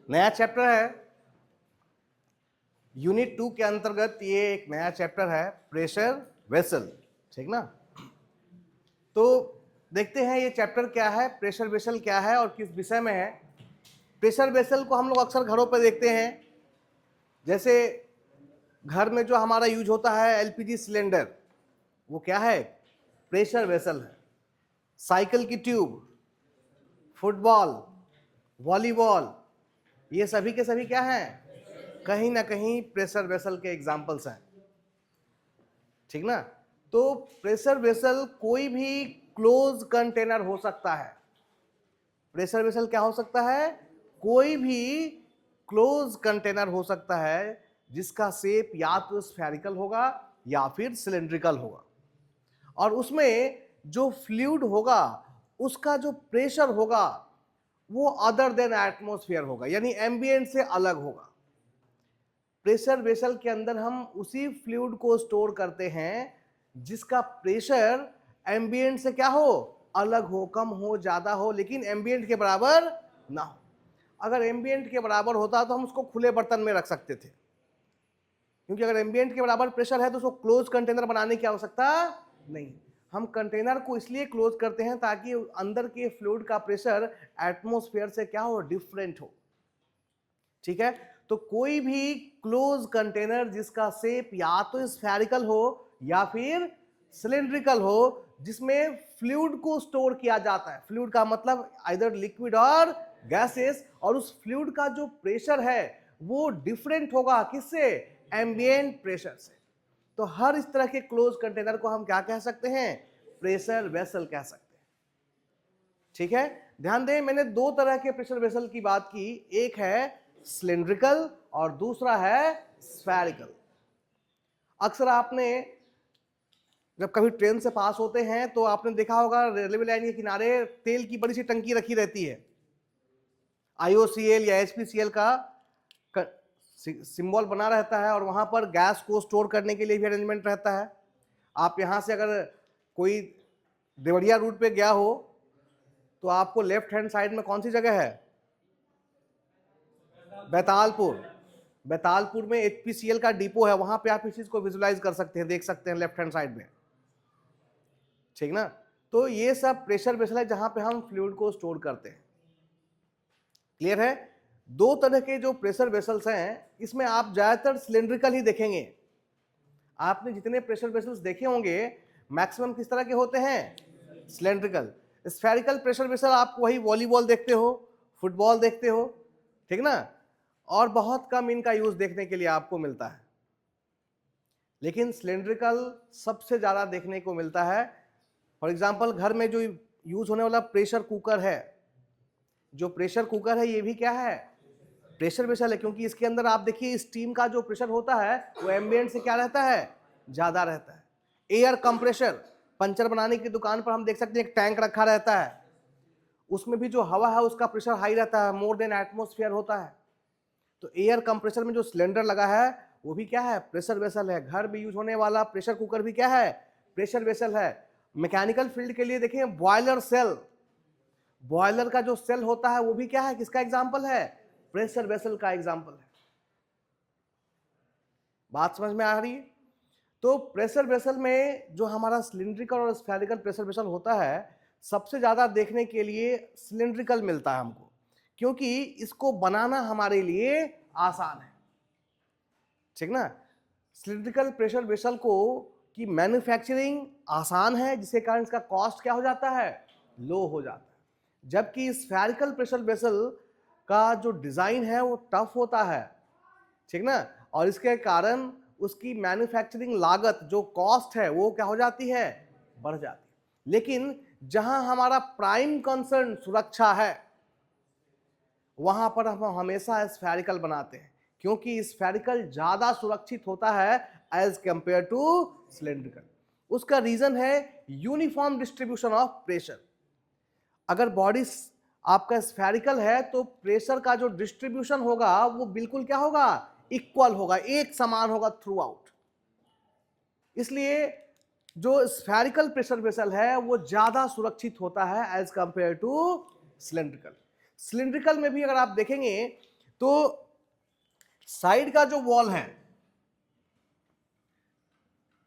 नया चैप्टर है, यूनिट 2 के अंतर्गत ये एक नया चैप्टर है, प्रेशर वेसल, ठीक ना। तो देखते हैं ये चैप्टर क्या है, प्रेशर वेसल क्या है और किस विषय में है। प्रेशर वेसल को हम लोग अक्सर घरों पर देखते हैं, जैसे घर में जो हमारा यूज होता है एलपीजी सिलेंडर, वो क्या है, प्रेशर वेसल है। साइकिल की ट्यूब, फुटबॉल, वॉलीबॉल, ये सभी के सभी क्या हैं, कहीं ना कहीं प्रेशर वेसल के एग्जाम्पल्स हैं, ठीक ना। तो प्रेशर वेसल कोई भी क्लोज कंटेनर हो सकता है। प्रेशर वेसल क्या हो सकता है, कोई भी क्लोज कंटेनर हो सकता है जिसका शेप या तो स्फेरिकल होगा या फिर सिलेंड्रिकल होगा, और उसमें जो फ्लूइड होगा उसका जो प्रेशर होगा वो अदर देन एटमॉस्फेयर होगा, यानी एम्बिएंट से अलग होगा। प्रेशर वेसल के अंदर हम उसी फ्लूइड को स्टोर करते हैं जिसका प्रेशर एम्बिएंट से क्या हो, अलग हो, कम हो, ज्यादा हो, लेकिन एम्बिएंट के बराबर ना हो। अगर एम्बिएंट के बराबर होता तो हम उसको खुले बर्तन में रख सकते थे, क्योंकि अगर एम्बिएंट के बराबर प्रेशर है तो उसको क्लोज कंटेनर बनाने की आवश्यकता नहीं। हम कंटेनर को इसलिए क्लोज करते हैं ताकि अंदर के फ्लूइड का प्रेशर एटमॉस्फेयर से क्या हो, डिफरेंट हो, ठीक है। तो कोई भी क्लोज कंटेनर जिसका शेप या तो स्फेरिकल हो या फिर सिलिंड्रिकल हो, जिसमें फ्लूइड को स्टोर किया जाता है, फ्लूइड का मतलब आइदर लिक्विड और गैसेस, और उस फ्लूइड का जो प्रेशर है वो डिफरेंट होगा किससे, एम्बिएंट प्रेशर से। तो हर इस तरह के क्लोज कंटेनर को हम क्या कह सकते हैं, प्रेशर वेसल कह सकते हैं, ठीक है। ध्यान दें, मैंने दो तरह के प्रेशर वेसल की बात की, एक है सिलिंड्रिकल और दूसरा है स्फेरिकल। अक्सर आपने जब कभी ट्रेन से पास होते हैं तो आपने देखा होगा रेलवे लाइन के किनारे तेल की बड़ी सी टंकी रखी रहती है, आईओसीएल या एचपीसीएल का सिंबल बना रहता है, और वहां पर गैस को स्टोर करने के लिए भी अरेंजमेंट रहता है। आप यहां से अगर कोई देवरिया रूट पे गया हो तो आपको लेफ्ट हैंड साइड में कौन सी जगह है, बैतालपुर। बैतालपुर में एचपीसीएल का डिपो है, वहां पे आप इस चीज को विजुलाइज कर सकते हैं, देख सकते हैं लेफ्ट हैंड साइड में, ठीक ना। तो ये सब प्रेशर वेसल है जहां पे हम फ्लूइड को स्टोर करते हैं, क्लियर है। दो तरह के जो प्रेशर वेसल्स हैं, इसमें आप ज्यादातर सिलिंड्रिकल ही देखेंगे। आपने जितने प्रेशर वेसल्स देखे होंगे मैक्सिमम किस तरह के होते हैं, सिलिंड्रिकल। स्फेरिकल प्रेशर वेसल आप वही वॉलीबॉल देखते हो, फुटबॉल देखते हो, ठीक ना, और बहुत कम इनका यूज देखने के लिए आपको मिलता है। लेकिन सिलिंड्रिकल सबसे ज्यादा देखने को मिलता है। फॉर एग्जांपल घर में जो यूज होने वाला प्रेशर कुकर है, जो प्रेशर कुकर है ये भी क्या है, प्रेशर वेसल है, क्योंकि इसके अंदर आप देखिए स्टीम का जो प्रेशर होता है वो एम्बिएंट से क्या रहता है, ज्यादा रहता है। एयर कंप्रेशर, पंचर बनाने की दुकान पर हम देख सकते हैं एक टैंक रखा रहता है, उसमें भी जो हवा है उसका प्रेशर हाई रहता है, मोर देन एटमॉस्फेयर होता है। तो एयर कंप्रेसर में जो सिलेंडर लगा है वो भी क्या है, प्रेशर वेसल है। घर में यूज होने वाला प्रेशर कुकर भी क्या है, प्रेशर वेसल है। मैकेनिकल फील्ड के लिए देखें बॉयलर सेल, बॉयलर का जो सेल होता है वो भी क्या है, किसका एग्जाम्पल है, प्रेशर वेसल का एग्जाम्पल है। बात समझ में आ रही है। तो प्रेशर वेसल में जो हमारा सिलिंड्रिकल और स्फेरिकल प्रेशर वेसल होता है, सबसे ज्यादा देखने के लिए सिलिंड्रिकल मिलता है हमको, क्योंकि इसको बनाना हमारे लिए आसान है, ठीक ना। सिलिंड्रिकल प्रेशर वेसल को की मैन्युफैक्चरिंग आसान है, जिसके कारण इसका कॉस्ट क्या हो जाता है, लो हो जाता है। जबकि स्फेरिकल प्रेशर वेसल का जो डिजाइन है वो टफ होता है, ठीक ना, और इसके कारण उसकी मैन्युफैक्चरिंग लागत जो कॉस्ट है वो क्या हो जाती है, बढ़ जाती है। लेकिन जहां हमारा प्राइम कंसर्न सुरक्षा है वहां पर हम हमेशा स्फेरिकल बनाते हैं, क्योंकि स्फेरिकल ज्यादा सुरक्षित होता है एज कंपेयर टू सिलिंड्रिकल। उसका रीजन है यूनिफॉर्म डिस्ट्रीब्यूशन ऑफ प्रेशर। अगर बॉडी आपका स्फेरिकल है तो प्रेशर का जो डिस्ट्रीब्यूशन होगा वो बिल्कुल क्या होगा, इक्वल होगा, एक समान होगा थ्रू आउट। इसलिए जो स्फेरिकल प्रेशर वेसल है वो ज्यादा सुरक्षित होता है as compare to cylindrical. Cylindrical में भी अगर आप देखेंगे तो साइड का जो वॉल है,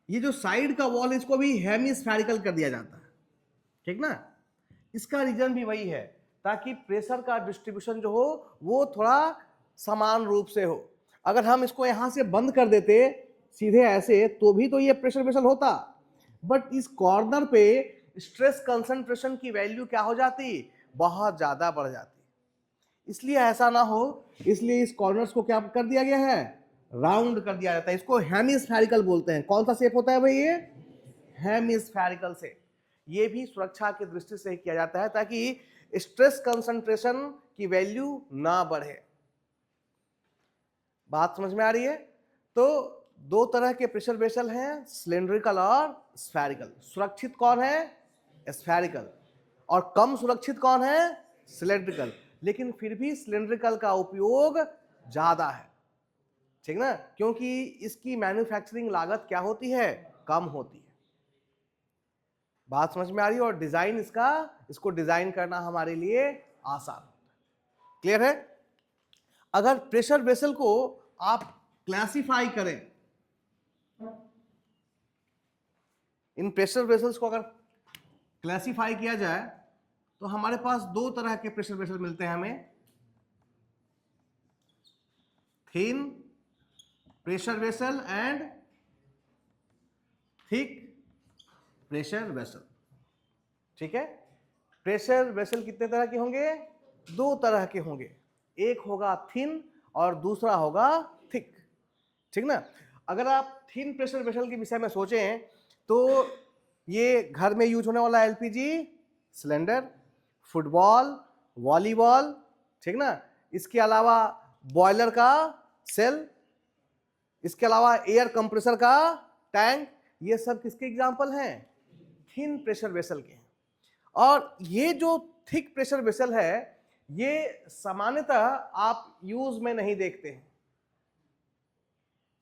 ये जो साइड का वॉल, इसको भी हेमिस्फेरिकल कर दिया जाता है, ठीक ना। इसका रीजन भी वही है, ताकि प्रेशर का डिस्ट्रीब्यूशन जो हो वो थोड़ा समान रूप से हो। अगर हम इसको यहां से बंद कर देते सीधे ऐसे, तो भी तो ये प्रेशर वेसल होता, बट इस कॉर्नर पे स्ट्रेस कंसंट्रेशन की वैल्यू क्या हो जाती, बहुत ज्यादा बढ़ जाती। इसलिए ऐसा ना हो, इसलिए इस कॉर्नर्स को क्या कर दिया गया है, राउंड कर दिया जाता है। इसको हेमिस्फेरिकल बोलते हैं। कौन सा शेप होता है भाई, ये हेमिस्फेरिकल से। ये भी सुरक्षा की दृष्टि से किया जाता है, ताकि स्ट्रेस कंसंट्रेशन की वैल्यू ना बढ़े। बात समझ में आ रही है। तो दो तरह के प्रेशर वेसल हैं, सिलेंड्रिकल और स्फेरिकल। सुरक्षित कौन है, स्फेरिकल, और कम सुरक्षित कौन है, सिलेंड्रिकल। लेकिन फिर भी सिलेंड्रिकल का उपयोग ज्यादा है, ठीक ना, क्योंकि इसकी मैन्युफैक्चरिंग लागत क्या होती है, कम होती है। बात समझ में आ रही है। और डिजाइन इसको डिजाइन करना हमारे लिए आसान होता है। क्लियर है। अगर प्रेशर वेसल को आप क्लासिफाई करें, इन प्रेशर वेसल्स को अगर क्लासिफाई किया जाए, तो हमारे पास दो तरह के प्रेशर वेसल मिलते हैं हमें। Thin pressure vessel and thick pressure vessel, ठीक है। प्रेशर वेसल कितने तरह के होंगे, दो तरह के होंगे। एक होगा थिन और दूसरा होगा थिक, ठीक ना। अगर आप थिन प्रेशर वेसल के विषय में सोचें, तो ये घर में यूज होने वाला एलपीजी सिलेंडर, फुटबॉल, वॉलीबॉल, ठीक ना। इसके अलावा बॉयलर का सेल, इसके अलावा एयर कंप्रेसर का टैंक, ये सब किसके एग्जाम्पल हैं, थिन प्रेशर वेसल के। और ये जो थिक प्रेशर वेसल है, ये सामान्यतः आप यूज में नहीं देखते हैं,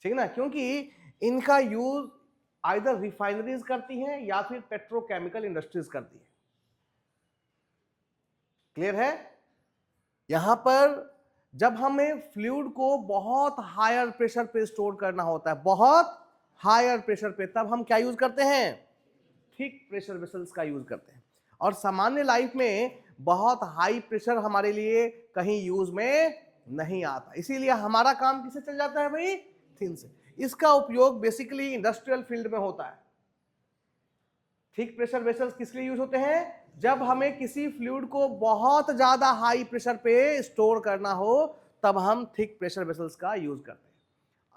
ठीक ना, क्योंकि इनका यूज आइदर रिफाइनरीज करती हैं या फिर पेट्रोकेमिकल इंडस्ट्रीज करती है। क्लियर है। यहां पर जब हमें फ्लूइड को बहुत हायर प्रेशर पे स्टोर करना होता है, बहुत हायर प्रेशर पे, तब हम क्या यूज करते हैं, थिक प्रेशर वेसल्स का यूज करते हैं। और सामान्य लाइफ में बहुत हाई प्रेशर हमारे लिए कहीं यूज में नहीं आता, इसीलिए हमारा काम किससे चल जाता है भाई, थिन से। इसका उपयोग बेसिकली इंडस्ट्रियल फील्ड में होता है। थिक प्रेशर वेसल्स किस लिए यूज होते हैं, जब हमें किसी फ्लूइड को बहुत ज्यादा हाई प्रेशर पे स्टोर करना हो, तब हम थिक प्रेशर वेसल्स का यूज करते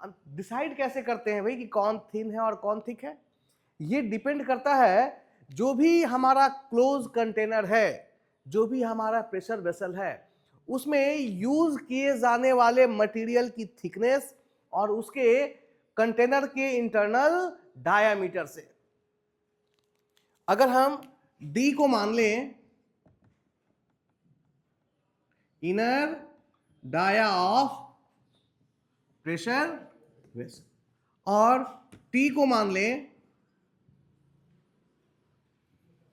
हैं। डिसाइड कैसे करते हैं भाई कि कौन थिन है और कौन थिक है, ये डिपेंड करता है, जो भी हमारा क्लोज कंटेनर है, जो भी हमारा प्रेशर वेसल है, उसमें यूज किए जाने वाले मटेरियल की थिकनेस और उसके कंटेनर के इंटरनल डायामीटर से। अगर हम D को मान लें, inner dia of pressure vessel, और T को मान लें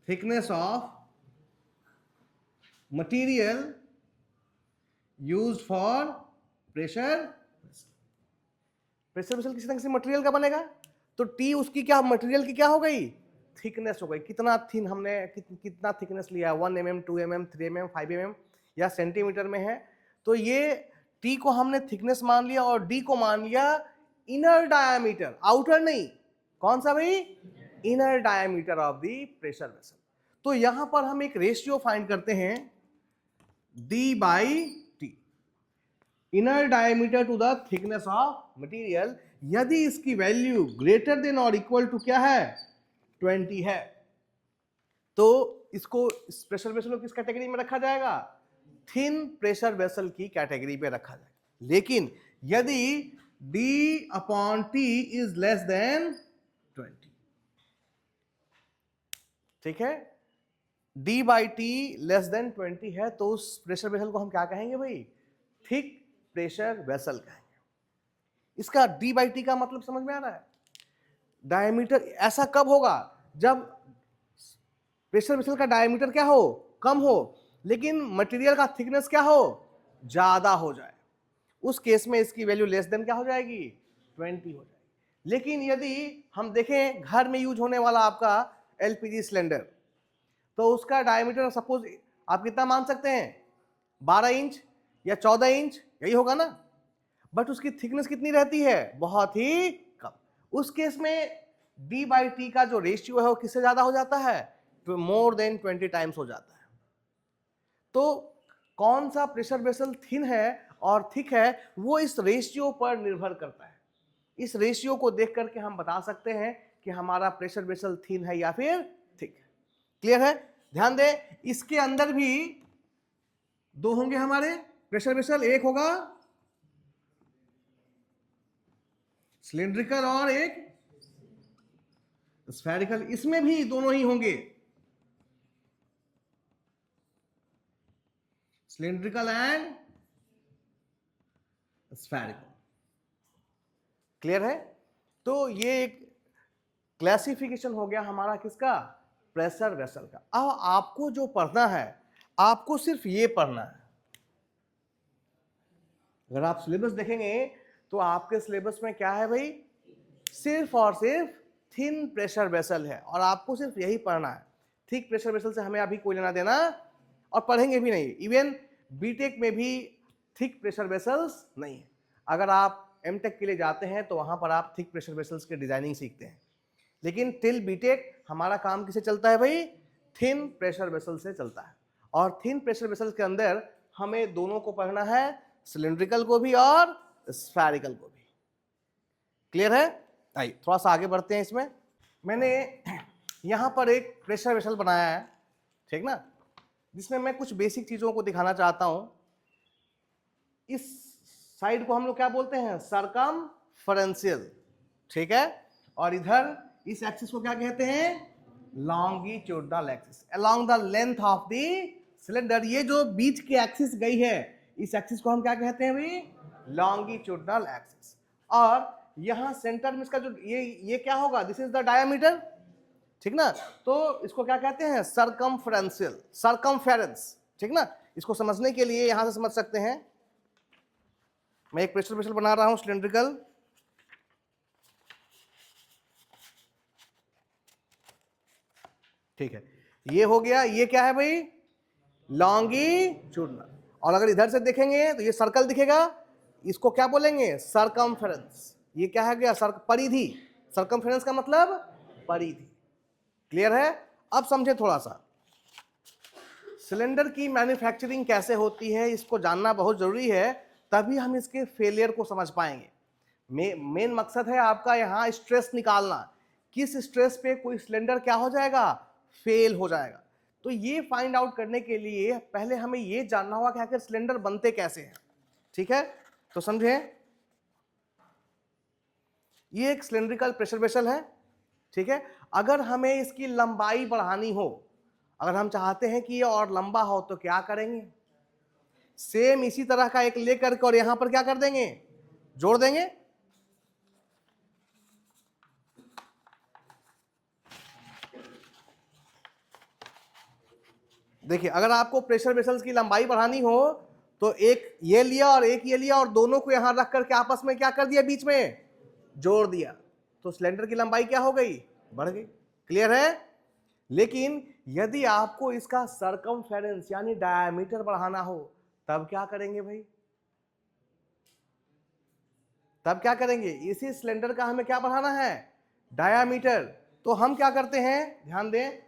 thickness of material used for pressure vessel. Pressure vessel किसी तरह से मटेरियल का बनेगा, तो T उसकी क्या, मटेरियल की क्या हो गई, थिकनेस हो गई। कितना थिन हमने कितना थिकनेस लिया है, 1 mm, 2 mm, 3 mm, 5 mm या सेंटीमीटर में है, तो ये T को हमने थिकनेस मान लिया और D को मान लिया इनर डायामीटर, आउटर नहीं। कौन सा भाई, inner diameter of the pressure vessel. तो यहां पर हम एक रेशियो फाइंड करते हैं, D/T, inner diameter to the thickness of material. यदि इसकी वैल्यू ग्रेटर देन और इक्वल टू क्या है, 20 है, तो इसको इस प्रेशर वेसल को किस कैटेगरी में रखा जाएगा, थिन प्रेशर वेसल की कैटेगरी पे रखा जाएगा। लेकिन यदि D/T इज लेस देन 20, ठीक है, D/T लेस देन 20 है, तो उस प्रेशर वेसल को हम क्या कहेंगे भाई, थिक प्रेशर वेसल कहेंगे। इसका D/T का मतलब समझ में आ रहा है, डायमीटर। ऐसा कब होगा, जब प्रेशर वेसल का डायमीटर क्या हो, कम हो, लेकिन मटेरियल का थिकनेस क्या हो, ज्यादा हो जाए। उस केस में इसकी वैल्यू लेस देन क्या हो जाएगी, 20 हो जाएगी। लेकिन यदि हम देखें घर में यूज होने वाला आपका एलपीजी सिलेंडर, तो उसका डायमीटर सपोज आप कितना मान सकते हैं, 12 इंच या 14 इंच, यही होगा ना, बट उसकी थिकनेस कितनी रहती है, बहुत ही कम। उस केस में D/T का जो रेशियो है वो किससे ज्यादा हो जाता है, तो मोर देन 20 टाइम्स हो जाता है। तो कौन सा प्रेशर वेसल थिन है और थिक है वो इस रेशियो पर निर्भर करता है। इस रेशियो को देख करके हम बता सकते हैं कि हमारा प्रेशर वेसल थिन है या फिर थिक है। क्लियर है? ध्यान दें, इसके अंदर भी दो होंगे हमारे प्रेशर वेसल, एक होगा सिलिंड्रिकल और एक स्फेरिकल। इसमें भी दोनों ही होंगे, सिलिंड्रिकल एंड स्फेरिकल। क्लियर है? तो ये एक क्लासिफिकेशन हो गया हमारा किसका, प्रेशर वेसल का। अब आपको जो पढ़ना है, आपको सिर्फ ये पढ़ना है। अगर आप सिलेबस देखेंगे तो आपके सिलेबस में क्या है भाई, सिर्फ और सिर्फ थिन प्रेशर वेसल है और आपको सिर्फ यही पढ़ना है। थिक प्रेशर वेसल से हमें अभी कोई लेना देना और पढ़ेंगे भी नहीं। इवन बीटेक में भी थिक प्रेशर वेसल्स नहीं है। अगर आप एमटेक के लिए जाते हैं तो वहां पर आप थिक प्रेशर वेसल्स के डिजाइनिंग सीखते हैं, लेकिन टिल बीटेक हमारा काम किसे चलता है भाई, थिन प्रेशर वेसल से चलता है। और थिन प्रेशर वेसल के अंदर हमें दोनों को पढ़ना है, सिलिंड्रिकल को भी और स्फेरिकल को भी। क्लियर है? आइए थोड़ा सा आगे बढ़ते हैं। इसमें मैंने यहां पर एक प्रेशर वेसल बनाया है, ठीक ना, जिसमें मैं कुछ बेसिक चीजों को दिखाना चाहता हूं। इस साइड को हम लोग क्या बोलते हैं, सरकमफेरेंशियल, ठीक है, और इधर इस एक्सिस को क्या कहते हैं, longitudinal axis, along the length of the cylinder. ये जो बीच की एक्सिस गई है, इस एक्सिस को हम क्या कहते हैं भाई, लॉन्गिट्यूडनल एक्सिस। और यहां सेंटर में इसका जो ये क्या होगा, दिस इज द डायमीटर, ठीक ना, तो इसको क्या कहते हैं, सरकमफेरेंशियल, सरकमफेरेंस, ठीक ना। इसको समझने के लिए यहां से समझ सकते हैं, मैं एक प्रेशर वेसल बना रहा हूं सिलिंड्रिकल, ठीक है, ये हो गया, ये क्या है भाई, लॉन्गिट्यूडनल। और अगर इधर से देखेंगे तो ये सर्कल दिखेगा, इसको क्या बोलेंगे, सरकमफेरेंस। ये क्या है गया, परिधि, सरकमफेरेंस का मतलब परिधि। क्लियर है? अब समझे थोड़ा सा, सिलेंडर की मैन्युफैक्चरिंग कैसे होती है, इसको जानना बहुत जरूरी है, तभी हम इसके फेलियर को समझ पाएंगे। मेन मकसद है आपका यहाँ स्ट्रेस निकालना, किस स्ट्रेस पे कोई सिलेंडर क्या हो जाएगा, फेल हो जाएगा। तो ये फाइंड आउट करने के लिए पहले हमें ये जानना होगा कि आखिर सिलेंडर बनते कैसे हैं, ठीक है। तो समझें, ये एक सिलिंड्रिकल प्रेशर वेसल है, ठीक है। अगर हमें इसकी लंबाई बढ़ानी हो, अगर हम चाहते हैं कि ये और लंबा हो, तो क्या करेंगे, सेम इसी तरह का एक लेकर के और यहां पर क्या कर देंगे, जोड़ देंगे। देखिए, अगर आपको प्रेशर वेसल्स की लंबाई बढ़ानी हो तो एक ये लिया और एक ये लिया और दोनों को यहां रख करके आपस में क्या कर दिया, बीच में जोड़ दिया, तो सिलेंडर की लंबाई क्या हो गई, बढ़ गई। क्लियर है? लेकिन यदि आपको इसका सरकमफेरेंस यानी डायमीटर बढ़ाना हो, तब क्या करेंगे भाई, तब क्या करेंगे, इसी सिलेंडर का हमें क्या बढ़ाना है, डायामीटर। तो हम क्या करते हैं, ध्यान दें,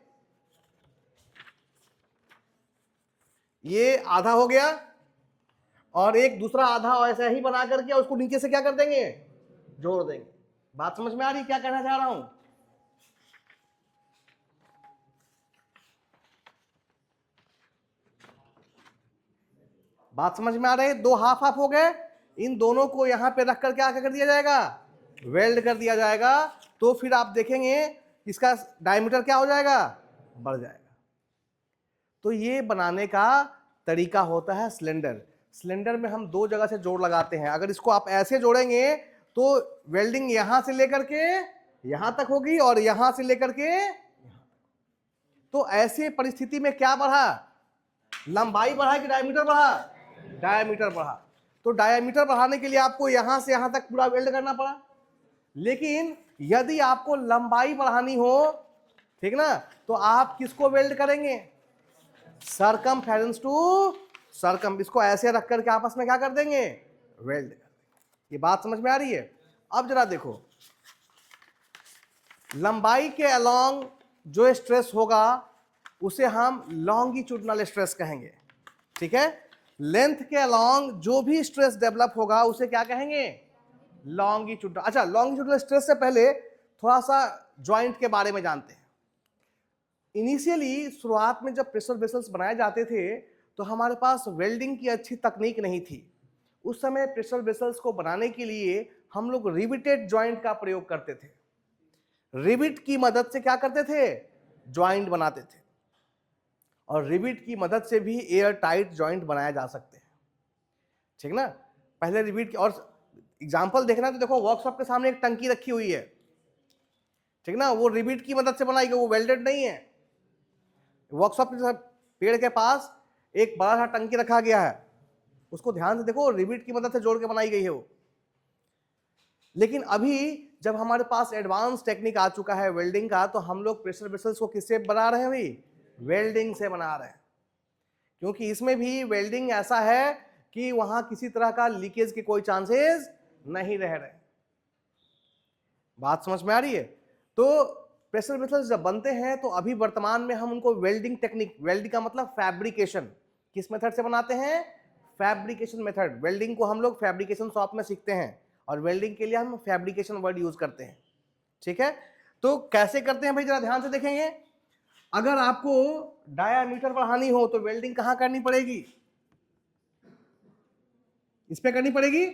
ये आधा हो गया और एक दूसरा आधा ऐसा ही बना करके उसको नीचे से क्या कर देंगे, जोड़ देंगे। बात समझ में आ रही क्या कहना चाह रहा हूं? बात समझ में आ रही है? दो हाफ हाफ हो गए, इन दोनों को यहां पे रख कर क्या कर दिया जाएगा, वेल्ड कर दिया जाएगा। तो फिर आप देखेंगे इसका डायमीटर क्या हो जाएगा, बढ़ जाएगा। तो ये बनाने का तरीका होता है सिलेंडर। सिलेंडर में हम दो जगह से जोड़ लगाते हैं। अगर इसको आप ऐसे जोड़ेंगे तो वेल्डिंग यहां से लेकर के यहां तक होगी और यहां से लेकर के यहां तक। तो ऐसे परिस्थिति में क्या बढ़ा, लंबाई बढ़ा कि डायमीटर बढ़ा, डायमीटर बढ़ा। तो डायामीटर बढ़ाने के लिए आपको यहां से यहां तक पूरा वेल्ड करना पड़ा। लेकिन यदि आपको लंबाई बढ़ानी हो, ठीक ना, तो आप किसको वेल्ड करेंगे? सरकमफेरेंस टू सरकम, इसको ऐसे रख करके आपस में क्या कर देंगे? वेल्ड। ये बात समझ में आ रही है? अब जरा देखो, लंबाई के अलोंग जो स्ट्रेस होगा उसे हम लॉन्गिट्यूडनल स्ट्रेस कहेंगे, ठीक है। लेंथ के अलोंग जो भी स्ट्रेस डेवलप होगा उसे क्या कहेंगे? लॉन्गिट्यूडनल। अच्छा, लॉन्गिट्यूडनल स्ट्रेस से पहले थोड़ा सा जॉइंट के बारे में जानते हैं। इनिशियली शुरुआत में जब प्रेशर वेसल्स बनाए जाते थे तो हमारे पास वेल्डिंग की अच्छी तकनीक नहीं थी। उस समय प्रेशर वेसल्स को बनाने के लिए हम लोग रिविटेड जॉइंट का प्रयोग करते थे। रिविट की मदद से क्या करते थे? जॉइंट बनाते थे। और रिविट की मदद से भी एयर टाइट जॉइंट बनाया जा सकते हैं, ठीक ना। पहले रिविट की, और एग्जांपल देखना तो देखो, वर्कशॉप के सामने एक टंकी रखी हुई है, ठीक ना, वो रिविट की मदद से बनाई गई, वो वेल्डेड नहीं है। वर्कशॉप के पेड़ के पास एक बड़ा सा टंकी रखा गया है, उसको ध्यान से देखो, रिविट की मदद से जोड़ के बनाई गई है वो। लेकिन अभी जब हमारे पास एडवांस टेक्निक आ चुका है वेल्डिंग का, तो हम लोग प्रेशर वेसल्स को किससे बना रहे हैं भाई? वेल्डिंग से बना रहे हैं। क्योंकि इसमें भी वेल्डिंग ऐसा है कि वहां किसी तरह का लीकेज के कोई चांसेस नहीं रह रहे। बात समझ में आ रही है? तो प्रेशर वेसल्स जब बनते हैं तो अभी वर्तमान में हम उनको वेल्डिंग टेक्निक, वेल्डिंग का मतलब फैब्रिकेशन, किस मेथड से बनाते हैं? Fabrication method. वेल्डिंग को हम लोग फैब्रिकेशन शॉप में सीखते हैं और वेल्डिंग के लिए हम फैब्रिकेशन वर्ड यूज करते हैं, ठीक है। तो कैसे करते हैं भाई, जरा ध्यान से देखेंगे। अगर आपको डायामीटर बढ़ानी हो तो वेल्डिंग कहां करनी पड़ेगी? इस पे करनी पड़ेगी।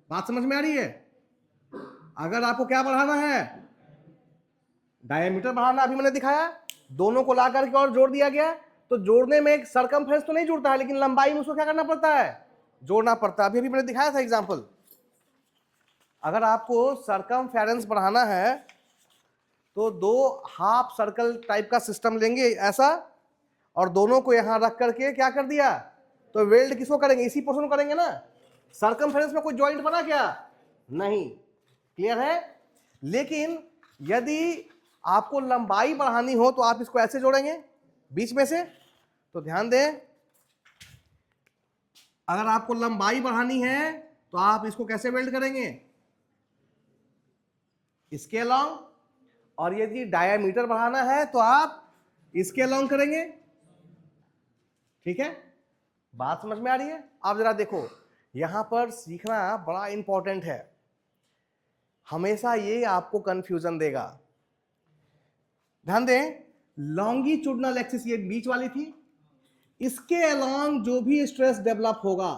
बात समझ में आ रही है? अगर आपको क्या बढ़ाना है? डायामीटर बढ़ाना, अभी मैंने दिखाया, दोनों को ला करके और जोड़ दिया गया। तो जोड़ने में एक सरकमफ्रेंस तो नहीं जुड़ता है, लेकिन लंबाई में उसको क्या करना पड़ता है? जोड़ना पड़ता है। अभी मैंने दिखाया था एग्जांपल। अगर आपको सरकमफेरेंस बढ़ाना है तो दो हाफ सर्कल टाइप का सिस्टम लेंगे ऐसा, और दोनों को यहां रख करके क्या कर दिया? तो वेल्ड किसको करेंगे? इसी पोर्शन को करेंगे ना। सरकमफेरेंस में कोई जॉइंट बना क्या? नहीं। क्लियर है? लेकिन यदि आपको लंबाई बढ़ानी हो तो आप इसको ऐसे जोड़ेंगे बीच में से। तो ध्यान दें, अगर आपको लंबाई बढ़ानी है तो आप इसको कैसे वेल्ड करेंगे? इसके अलोंग। और यदि डायामीटर बढ़ाना है तो आप इसके अलोंग करेंगे, ठीक है। बात समझ में आ रही है? आप जरा देखो, यहां पर सीखना बड़ा इंपॉर्टेंट है, हमेशा ये आपको कंफ्यूजन देगा। ध्यान दें, लॉन्गिट्यूडनल एक्सिस ये बीच वाली थी, इसके अलोंग जो भी स्ट्रेस डेवलप होगा,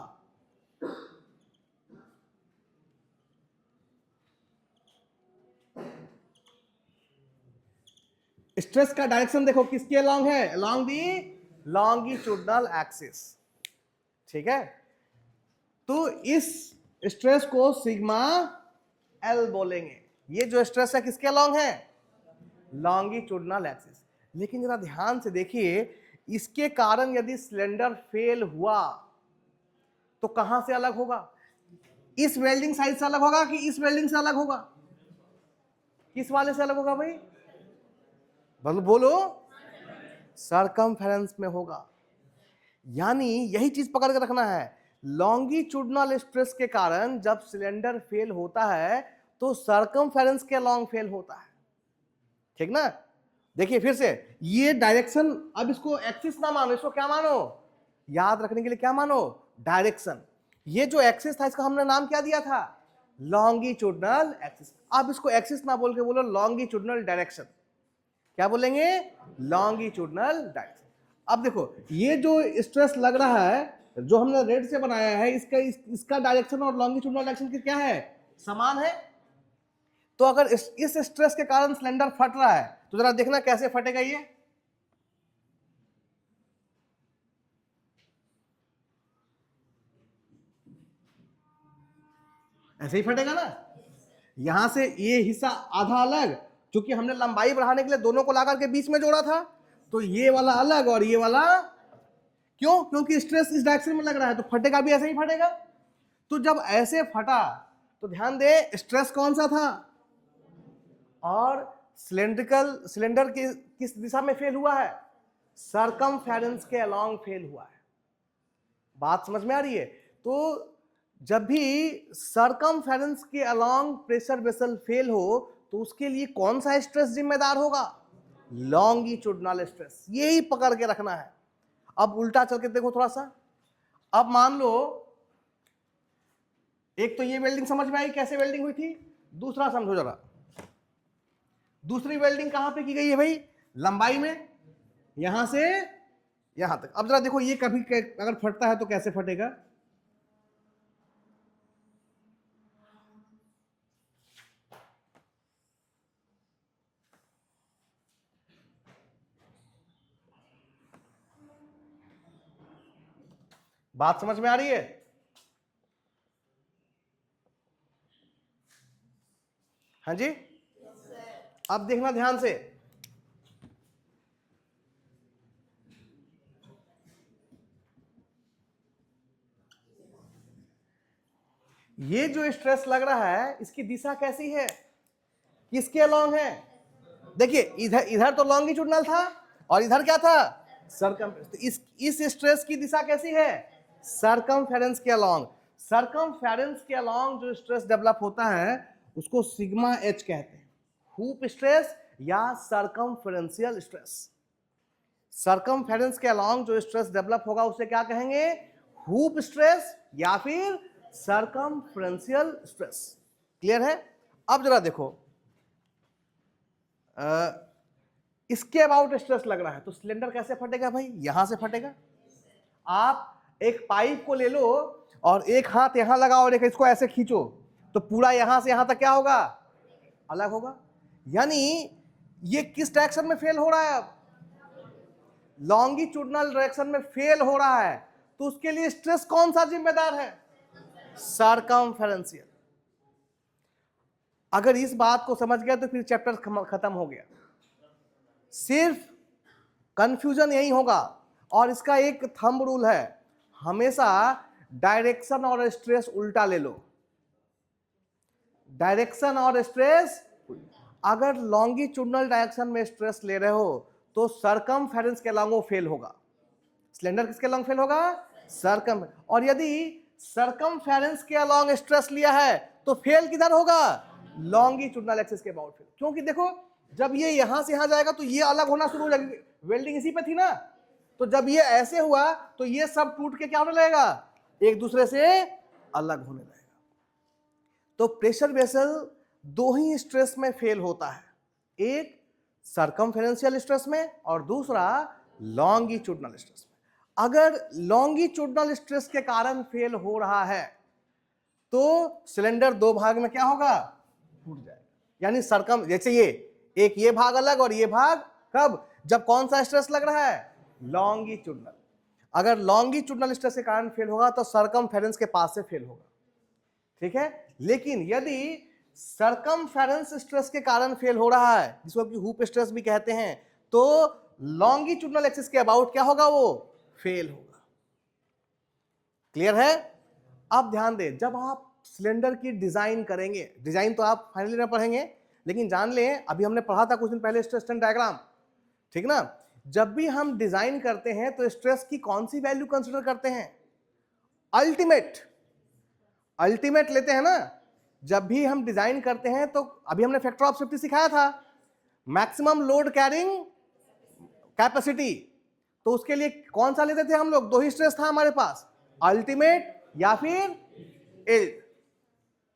स्ट्रेस का डायरेक्शन देखो किसके अलोंग है? अलोंग दी लॉन्गिट्यूडनल एक्सिस, ठीक है। तो इस स्ट्रेस को सिग्मा एल बोलेंगे। ये जो स्ट्रेस है किसके अलोंग है? Longitudinal axis. लेकिन जरा ध्यान से देखिए, इसके कारण यदि सिलेंडर फेल हुआ तो कहां से अलग होगा? इस वेल्डिंग साइड से अलग होगा कि इस वेल्डिंग से अलग होगा? किस वाले से अलग होगा भाई? बोलो। सरकमफेरेंस में होगा। यानी यही चीज पकड़ के रखना है, लॉन्गिट्यूडनल स्ट्रेस के कारण जब सिलेंडर फेल होता है तो सरकमफेरेंस के लॉन्ग फेल होता है, ठीक ना। देखिए फिर से, ये डायरेक्शन, अब इसको एक्सिस ना मानो, इसको क्या मानो? याद रखने के लिए क्या मानो? डायरेक्शन। ये जो एक्सिस था इसका हमने नाम क्या दिया था? Longitudinal axis. अब इसको एक्सिस ना बोल के बोलो लॉन्गिट्यूडनल डायरेक्शन। क्या बोलेंगे? Longitudinal direction. अब देखो, ये जो स्ट्रेस लग रहा है जो हमने रेड से बनाया है, इसका डायरेक्शन और लॉन्गिट्यूडनल डायरेक्शन की क्या है? समान है। तो अगर इस स्ट्रेस के कारण सिलेंडर फट रहा है तो जरा देखना कैसे फटेगा। ये ऐसे ही फटेगा ना। यहां से ये हिस्सा आधा अलग, क्योंकि हमने लंबाई बढ़ाने के लिए दोनों को ला करके बीच में जोड़ा था, तो ये वाला अलग और ये वाला। क्यों? क्योंकि स्ट्रेस इस डायरेक्शन में लग रहा है, तो फटेगा भी ऐसे ही फटेगा। तो जब ऐसे फटा तो ध्यान दे स्ट्रेस कौन सा था, और सिलेंडर किस दिशा में फेल हुआ है? सरकमफेरेंस के अलोंग फेल हुआ है। बात समझ में आ रही है? तो जब भी सरकमफेरेंस के अलोंग प्रेशर वेसल फेल हो तो उसके लिए कौन सा स्ट्रेस जिम्मेदार होगा? Longitudinal stress. यही पकड़ के रखना है। अब उल्टा चल के देखो थोड़ा सा। अब मान लो एक तो ये वेल्डिंग समझ में आई कैसे वेल्डिंग हुई थी, दूसरा समझो जरा। दूसरी वेल्डिंग कहां पे की गई है भाई? लंबाई में, यहां से यहां तक। अब जरा देखो ये कभी अगर फटता है तो कैसे फटेगा? बात समझ में आ रही है? हाँ जी, अब देखना ध्यान से। ये जो स्ट्रेस लग रहा है इसकी दिशा कैसी है, किसके अलोंग है? देखिए इधर इधर तो लॉन्गिट्यूडनल था और इधर क्या था? सरकम। तो इस स्ट्रेस की दिशा कैसी है? सरकमफेरेंस के अलोंग। सरकमफेरेंस के अलोंग जो स्ट्रेस डेवलप होता है उसको सिग्मा एच कहते हैं, हुप स्ट्रेस या सरकमफेरेंशियल स्ट्रेस। सरकमफेरेंस के अलोंग जो स्ट्रेस डेवलप होगा उसे क्या कहेंगे? हुप स्ट्रेस या फिर सरकमफेरेंशियल स्ट्रेस। क्लियर है? अब जरा देखो इसके अबाउट स्ट्रेस लग रहा है तो सिलेंडर कैसे फटेगा भाई? यहां से फटेगा। आप एक पाइप को ले लो और एक हाथ यहां लगाओ और एक इसको ऐसे खींचो तो पूरा यहां से यहां तक क्या होगा? अलग होगा। यानी ये किस डायरेक्शन में फेल हो रहा है? अब लॉन्गिट्यूडनल डायरेक्शन में फेल हो रहा है, तो उसके लिए स्ट्रेस कौन सा जिम्मेदार है? सरकमफेरेंशियल। अगर इस बात को समझ गया तो फिर चैप्टर खत्म हो गया। सिर्फ कंफ्यूजन यही होगा, और इसका एक थंब रूल है, हमेशा डायरेक्शन और स्ट्रेस उल्टा ले लो। डायरेक्शन और स्ट्रेस, अगर लॉन्गिट्यूडनल डायरेक्शन में स्ट्रेस ले रहे हो तो सरकमफेरेंस के अलोंग वो फेल होगा। सिलेंडर किसके अलोंग फेल होगा? सरकम। और यदि सरकमफेरेंस के अलोंग स्ट्रेस लिया है तो फेल किधर होगा? लॉन्गिट्यूडनल एक्सिस के अबाउट फेल। क्योंकि देखो जब ये यहां से यहां जाएगा तो ये अलग होना शुरू हो जाएगी, वेल्डिंग इसी पे थी ना। तो जब ये ऐसे हुआ तो ये सब टूट के क्या होने लगेगा? एक दूसरे से अलग होने लगेगा। तो प्रेशर वेसल दो ही स्ट्रेस में फेल होता है, एक सरकमफेरेंशियल स्ट्रेस में और दूसरा लॉन्गिट्यूडनल स्ट्रेस में। अगर लॉन्गिट्यूडनल स्ट्रेस के कारण फेल हो रहा है तो सिलेंडर दो भाग में क्या होगा? टूट जाएगा। यानी सरकम, जैसे ये भाग अलग और ये भाग कब? जब कौन सा स्ट्रेस लग रहा है? लॉन्गिट्यूडनल। अगर लॉन्गिट्यूडनल स्ट्रेस के कारण फेल होगा तो सरकमफेरेंस के पास से फेल होगा। ठीक है? लेकिन यदि सरकमफेरेंस स्ट्रेस के कारण फेल हो रहा है, जिसको कि हुप स्ट्रेस भी कहते हैं, तो लॉन्गिट्यूडनल एक्सिस के अबाउट क्या होगा? वो फेल होगा। क्लियर है? अब ध्यान दें, जब आप सिलेंडर की डिजाइन करेंगे, डिजाइन तो आप फाइनली में पढ़ेंगे, लेकिन जान लें अभी हमने पढ़ा था कुछ दिन पहले स्ट्रेस स्ट्रेन डायग्राम, ठीक ना? जब भी हम डिजाइन करते हैं तो स्ट्रेस की कौन सी वैल्यू कंसीडर करते हैं? अल्टीमेट। अल्टीमेट लेते हैं ना। जब भी हम डिजाइन करते हैं तो अभी हमने फैक्टर ऑफ सेफ्टी सिखाया था, मैक्सिमम लोड कैरिंग कैपेसिटी। तो उसके लिए कौन सा लेते थे हम लोग? दो ही स्ट्रेस था हमारे पास, अल्टीमेट या फिर इल्ड।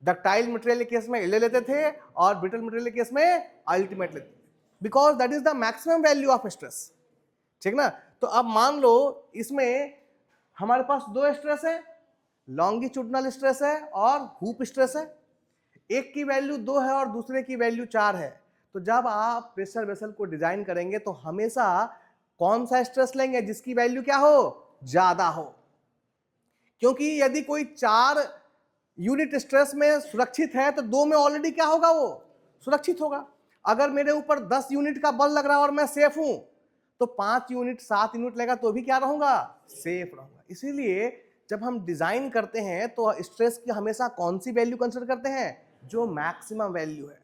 डक्टाइल मटेरियल के केस में इल्ड लेते थे और ब्रिटल मटेरियल के केस में अल्टीमेट लेते थे, because that is the maximum value of stress. ठीक ना? तो अब मान लो इसमें हमारे पास दो स्ट्रेस है, लॉन्गिट्यूडनल स्ट्रेस है और हुप स्ट्रेस है। एक की वैल्यू 2 है और दूसरे की वैल्यू 4 है। तो जब आप प्रेशर वेसल को डिजाइन करेंगे तो हमेशा कौन सा स्ट्रेस लेंगे? जिसकी वैल्यू क्या हो? ज्यादा हो। क्योंकि यदि कोई 4 यूनिट स्ट्रेस में सुरक्षित है तो 2 में ऑलरेडी क्या होगा? वो सुरक्षित होगा। अगर मेरे ऊपर 10 यूनिट का बल लग रहा है और मैं सेफ हूं तो 5 यूनिट 7 यूनिट लेगा तो भी क्या रहूंगा, सेफ रहूंगा। इसीलिए जब हम डिजाइन करते हैं तो स्ट्रेस की हमेशा कौन सी वैल्यू कंसीडर करते हैं, जो मैक्सिमम वैल्यू है,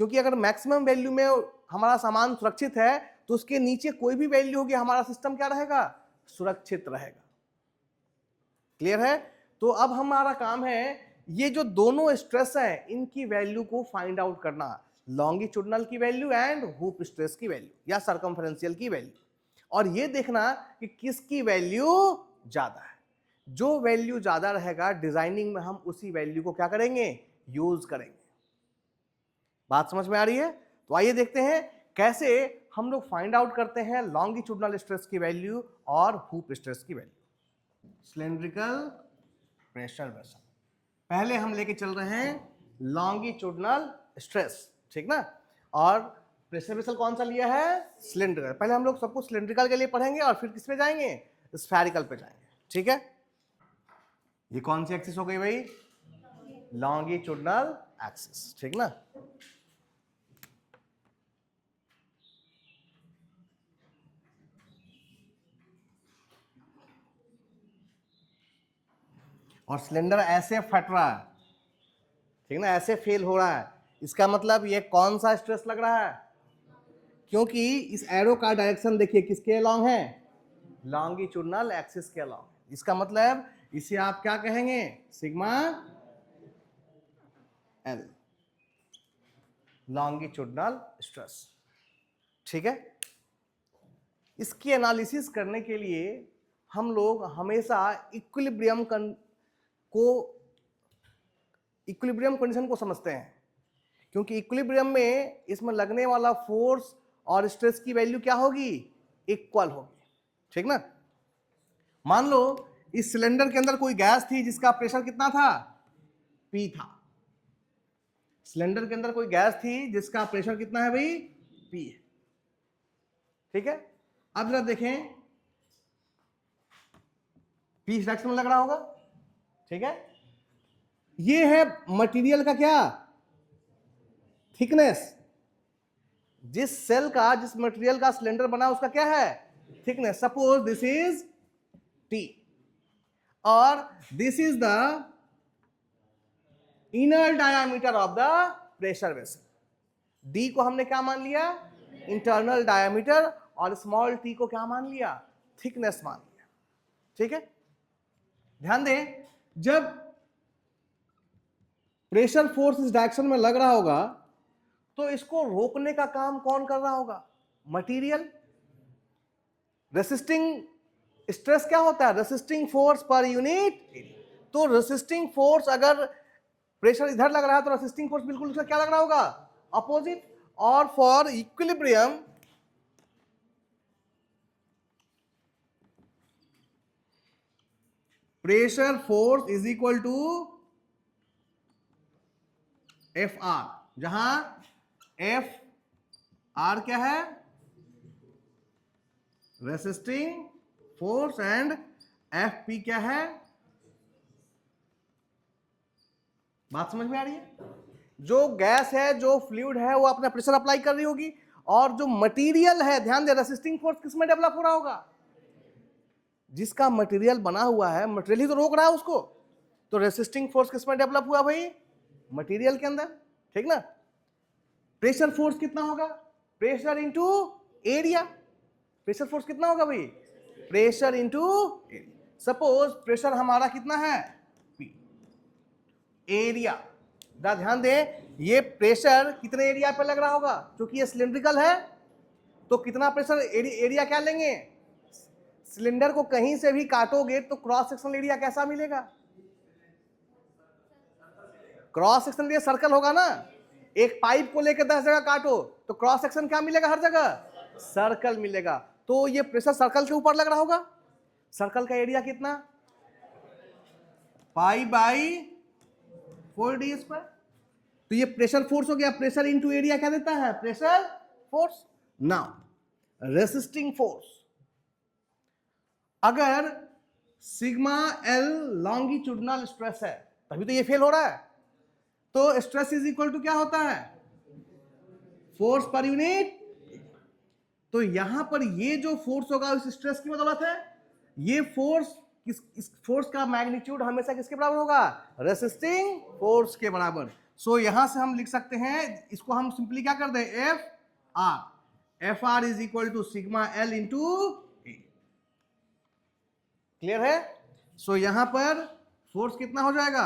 क्योंकि अगर मैक्सिमम वैल्यू में हमारा सामान सुरक्षित है तो उसके नीचे कोई भी वैल्यू होगी हमारा सिस्टम क्या रहेगा, सुरक्षित रहेगा। क्लियर है? तो अब हमारा काम है ये जो दोनों स्ट्रेस है इनकी वैल्यू को फाइंड आउट करना, लॉन्गिट्यूडनल की वैल्यू एंड हुप स्ट्रेस की वैल्यू या सर्कमफेरेंशियल की वैल्यू, और ये देखना कि किसकी वैल्यू ज्यादा है। जो वैल्यू ज्यादा रहेगा डिजाइनिंग में हम उसी वैल्यू को क्या करेंगे, यूज करेंगे। बात समझ में आ रही है? तो आइए देखते हैं कैसे हम लोग फाइंड आउट करते हैं लॉन्गिट्यूडनल स्ट्रेस की वैल्यू और हुप स्ट्रेस की वैल्यू। सिलेंड्रिकल प्रेशर वेसल, पहले हम लेके चल रहे हैं लॉन्गिट्यूडनल स्ट्रेस, ठीक ना। और प्रेशर वेसल कौन सा लिया है, सिलेंड्रिकल। पहले हम लोग सब कुछ सिलेंड्रिकल के लिए पढ़ेंगे और फिर किस पे जाएंगे, स्फेरिकल पे जाएंगे, ठीक है। ये कौन सी एक्सिस हो गई भाई, लॉन्गिट्यूडनल एक्सिस, ठीक ना। और सिलेंडर ऐसे फट रहा है, ठीक ना, ऐसे फेल हो रहा है, इसका मतलब ये कौन सा स्ट्रेस लग रहा है, क्योंकि इस एरो का डायरेक्शन देखिए किसके अलोंग है, लॉन्गिट्यूडनल एक्सिस के अलोंग। इसका मतलब इसे आप क्या कहेंगे, सिग्मा एल, लॉन्गिट्यूडनल स्ट्रेस, ठीक है। इसकी एनालिसिस करने के लिए हम लोग हमेशा इक्विलिब्रियम कंडीशन को समझते हैं, क्योंकि इक्विलिब्रियम में इसमें लगने वाला फोर्स और स्ट्रेस की वैल्यू क्या होगी, इक्वल होगी, ठीक ना। मान लो इस सिलेंडर के अंदर कोई गैस थी जिसका प्रेशर कितना था, P था। सिलेंडर के अंदर कोई गैस थी जिसका प्रेशर कितना है भाई, P है, ठीक है। अब जरा देखें, P इस डायरेक्शन में लग रहा होगा, ठीक है। ये है मटेरियल का क्या, थिकनेस। जिस सेल का, जिस मटेरियल का सिलेंडर बना उसका क्या है, thickness. Suppose this is T और this is the inner diameter of the pressure vessel. D को हमने क्या मान लिया, इंटरनल डायामीटर, और स्मॉल t को क्या मान लिया, थिकनेस मान लिया, ठीक है। ध्यान दें, जब प्रेशर फोर्स इस डायरेक्शन में लग रहा होगा तो इसको रोकने का काम कौन कर रहा होगा, मटेरियल। रेसिस्टिंग स्ट्रेस क्या होता है, resisting force per unit area. तो रेसिस्टिंग फोर्स अगर प्रेशर इधर लग रहा है तो रेसिस्टिंग फोर्स बिल्कुल उसका क्या लग रहा होगा, अपोजिट। और for equilibrium pressure force is equal to F R, जहां एफ आर क्या है, resisting force, and F P क्या है। बात समझ में आ रही है? जो गैस है, जो फ्लूइड है, वो अपना प्रेशर अप्लाई कर रही होगी, और जो मटेरियल है, ध्यान दे, रेसिस्टिंग फोर्स किसमें डेवलप हो रहा होगा, जिसका मटेरियल बना हुआ है, मटेरियल ही तो रोक रहा है उसको। तो रेसिस्टिंग फोर्स किसमें डेवलप हुआ भाई, मटेरियल के अंदर, ठीक ना। प्रेशर फोर्स कितना होगा, pressure into area. Pressure force कितना होगा भाई, pressure into area. Suppose pressure हमारा कितना है, P, एरिया। ध्यान दें, ये प्रेशर कितने एरिया पे लग रहा होगा, क्योंकि ये सिलिंड्रिकल है तो कितना प्रेशर एरिया क्या लेंगे, सिलेंडर को कहीं से भी काटोगे तो क्रॉस सेक्शनल एरिया कैसा मिलेगा, क्रॉस सेक्शनल एरिया सर्कल होगा ना। एक पाइप को लेकर 10 जगह काटो तो क्रॉस सेक्शन क्या मिलेगा, हर जगह सर्कल मिलेगा। तो ये प्रेशर सर्कल के ऊपर लग रहा होगा। सर्कल का एरिया कितना, पाई बाई 4d स्क्वायर। तो ये प्रेशर फोर्स हो गया, प्रेशर इंटू एरिया क्या देता है, pressure force. Now resisting force, अगर सिग्मा एल लॉन्गिट्यूडनल स्ट्रेस है, तभी तो ये फेल हो रहा है। तो स्ट्रेस इज इक्वल टू क्या होता है, फोर्स पर यूनिट। तो यहां पर ये जो फोर्स होगा इस स्ट्रेस की बदौलत है, ये फोर्स इस फोर्स का मैग्नीट्यूड हमेशा किसके बराबर होगा, रेसिस्टिंग फोर्स के बराबर। सो यहां से हम लिख सकते हैं, इसको हम सिंपली क्या कर दें, F R is equal to sigma L into A. Clear है? सो यहां पर फोर्स कितना हो जाएगा,